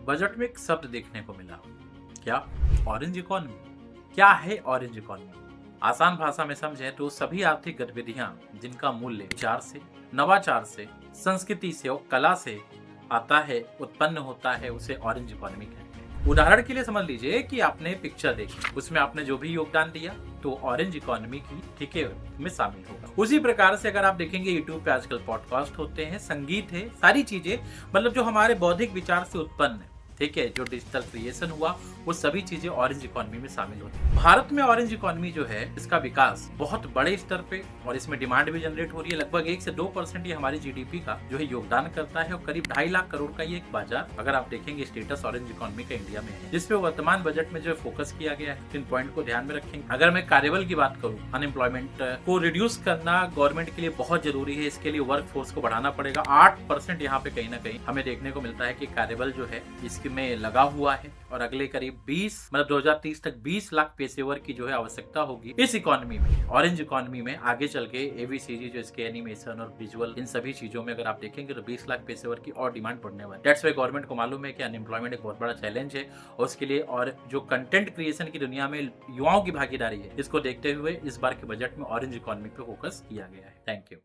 Budget में एक शब्द देखने को मिला। क्या? Orange economy. क्या है ऑरेंज इकोनॉमी? आसान भाषा में समझें तो सभी आर्थिक गतिविधियां जिनका मूल्य विचार से, नवाचार से, संस्कृति से और कला से आता है, उत्पन्न होता है, उसे ऑरेंज इकोनॉमी कहते हैं। उदाहरण के लिए समझ लीजिए कि आपने पिक्चर देखी, उसमें आपने जो भी योगदान दिया तो ऑरेंज इकोनॉमी की ठीक है में शामिल होगा। उसी प्रकार से अगर आप देखेंगे यूट्यूब पे आजकल पॉडकास्ट होते हैं, संगीत है, सारी चीजें मतलब जो हमारे बौद्धिक विचार से उत्पन्न है, ठीक है, जो डिजिटल क्रिएशन हुआ वो सभी चीजें ऑरेंज इकोनॉमी में शामिल होती है। भारत में ऑरेंज इकोनॉमी जो है इसका विकास बहुत बड़े स्तर पे और इसमें डिमांड भी जनरेट हो रही है। लगभग 1 से 2% ये हमारी जीडीपी का जो है योगदान करता है और करीब 2.5 लाख करोड़ का ये एक बाजार अगर आप देखेंगे स्टेटस ऑरेंज इकोनॉमी का इंडिया में है, जिसपे वर्तमान बजट में जो है फोकस किया गया है। इन पॉइंट को ध्यान में रखेंगे। अगर मैं कार्यबल की बात करूँ, अनएम्प्लॉयमेंट को रिड्यूस करना गवर्नमेंट के लिए बहुत जरूरी है। इसके लिए वर्क फोर्स को बढ़ाना पड़ेगा। 8% यहाँ पे कहीं ना कहीं हमें देखने को मिलता है कि कार्यबल जो है इसमें लगा हुआ है और अगले करीब 2030 तक 20 लाख पेशेवर की जो है आवश्यकता होगी इस इकोनॉमी में, ऑरेंज इकोनॉमी में। आगे चल के एबीसीजी जो इसके एनिमेशन और विजुअल इन सभी चीजों में अगर आप देखेंगे तो 20 लाख पेशेवर की और डिमांड बढ़ने वाली है। दैट्स व्हाई गवर्नमेंट को मालूम है कि अनएम्प्लॉयमेंट एक बहुत बड़ा चैलेंज है और उसके लिए और जो कंटेंट क्रिएशन की दुनिया में युवाओं की भागीदारी है, इसको देखते हुए इस बार के बजट में ऑरेंज इकोनॉमी पे फोकस किया गया है। Thank you.